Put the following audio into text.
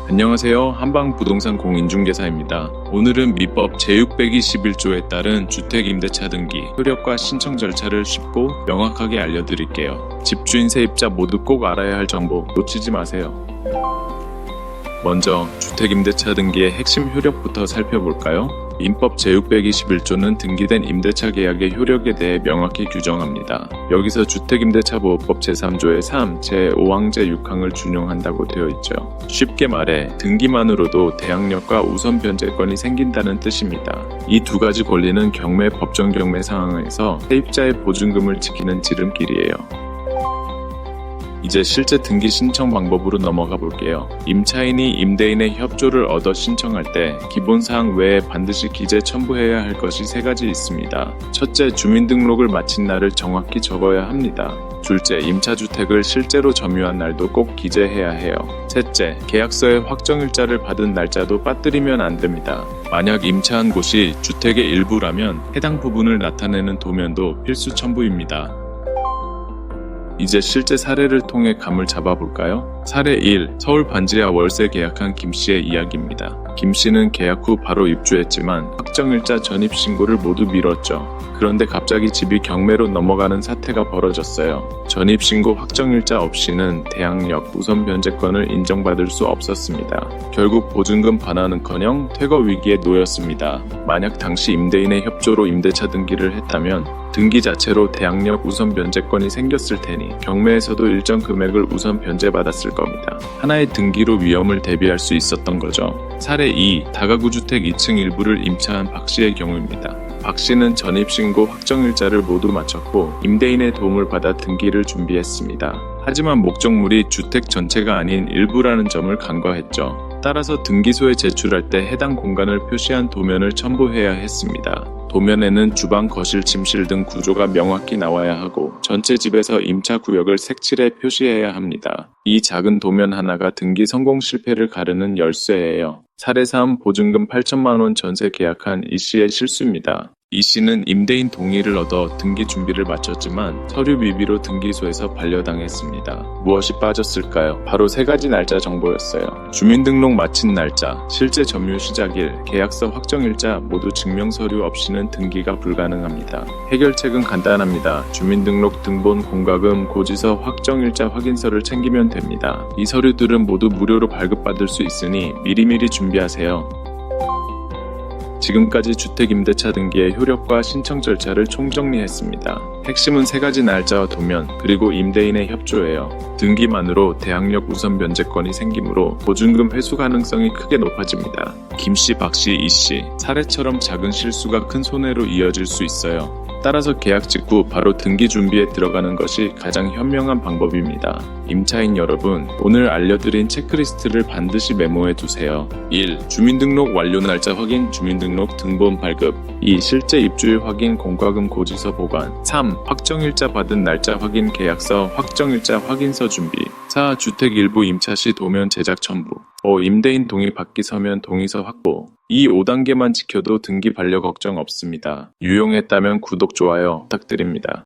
안녕하세요. 한방부동산 공인중개사입니다. 오늘은 민법 제621조에 따른 주택임대차 등기, 효력과 신청 절차를 쉽고 명확하게 알려드릴게요. 집주인 세입자 모두 꼭 알아야 할 정보 놓치지 마세요. 먼저 주택임대차 등기의 핵심 효력부터 살펴볼까요? 민법 제621조는 등기된 임대차 계약의 효력에 대해 명확히 규정합니다. 여기서 주택임대차보호법 제3조의 3, 제5항, 제6항을 준용한다고 되어 있죠. 쉽게 말해 등기만으로도 대항력과 우선 변제권이 생긴다는 뜻입니다. 이 두 가지 권리는 경매, 법정 경매 상황에서 세입자의 보증금을 지키는 지름길이에요. 이제 실제 등기 신청 방법으로 넘어가 볼게요. 임차인이 임대인의 협조를 얻어 신청할 때 기본사항 외에 반드시 기재 첨부해야 할 것이 세 가지 있습니다. 첫째, 주민등록을 마친 날을 정확히 적어야 합니다. 둘째, 임차주택을 실제로 점유한 날도 꼭 기재해야 해요. 셋째, 계약서의 확정일자를 받은 날짜도 빠뜨리면 안 됩니다. 만약 임차한 곳이 주택의 일부라면 해당 부분을 나타내는 도면도 필수 첨부입니다. 이제 실제 사례를 통해 감을 잡아볼까요? 사례 1. 서울 반지하 월세 계약한 김씨의 이야기입니다. 김씨는 계약 후 바로 입주했지만 확정일자 전입신고를 모두 미뤘죠. 그런데 갑자기 집이 경매로 넘어가는 사태가 벌어졌어요. 전입신고 확정일자 없이는 대항력, 우선 변제권을 인정받을 수 없었습니다. 결국 보증금 반환은커녕 퇴거 위기에 놓였습니다. 만약 당시 임대인의 협조로 임대차 등기를 했다면 등기 자체로 대항력 우선 변제권이 생겼을 테니 경매에서도 일정 금액을 우선 변제받았을 겁니다. 하나의 등기로 위험을 대비할 수 있었던 거죠. 사례 2. 다가구 주택 2층 일부를 임차한 박씨의 경우입니다. 박씨는 전입신고 확정일자를 모두 마쳤고 임대인의 도움을 받아 등기를 준비했습니다. 하지만 목적물이 주택 전체가 아닌 일부라는 점을 간과했죠. 따라서 등기소에 제출할 때 해당 공간을 표시한 도면을 첨부해야 했습니다. 도면에는 주방, 거실, 침실 등 구조가 명확히 나와야 하고 전체 집에서 임차 구역을 색칠해 표시해야 합니다. 이 작은 도면 하나가 등기 성공 실패를 가르는 열쇠예요. 사례 3. 보증금 8천만원 전세 계약한 이씨의 실수입니다. 이씨는 임대인 동의를 얻어 등기 준비를 마쳤지만 서류 미비로 등기소에서 반려당했습니다. 무엇이 빠졌을까요? 바로 세 가지 날짜 정보였어요. 주민등록 마친 날짜, 실제 점유 시작일, 계약서 확정일자 모두 증명서류 없이는 등기가 불가능합니다. 해결책은 간단합니다. 주민등록 등본, 공과금, 고지서, 확정일자 확인서를 챙기면 됩니다. 이 서류들은 모두 무료로 발급받을 수 있으니 미리미리 준비하세요. 지금까지 주택임대차 등기의 효력과 신청 절차를 총정리했습니다. 핵심은 세 가지 날짜와 도면, 그리고 임대인의 협조예요. 등기만으로 대항력 우선 변제권이 생기므로 보증금 회수 가능성이 크게 높아집니다. 김씨, 박씨, 이씨, 사례처럼 작은 실수가 큰 손해로 이어질 수 있어요. 따라서 계약 직후 바로 등기 준비에 들어가는 것이 가장 현명한 방법입니다. 임차인 여러분, 오늘 알려드린 체크리스트를 반드시 메모해 두세요. 1. 주민등록 완료 날짜 확인, 주민등록 등본 발급. 2. 실제 입주일 확인, 공과금 고지서 보관. 3. 확정일자 받은 날짜 확인, 계약서, 확정일자 확인서 준비. 4. 주택 일부 임차 시 도면 제작 첨부. 5. 임대인 동의 받기 서면 동의서 확보. 이 5단계만 지켜도 등기 반려 걱정 없습니다. 유용했다면 구독, 좋아요 부탁드립니다.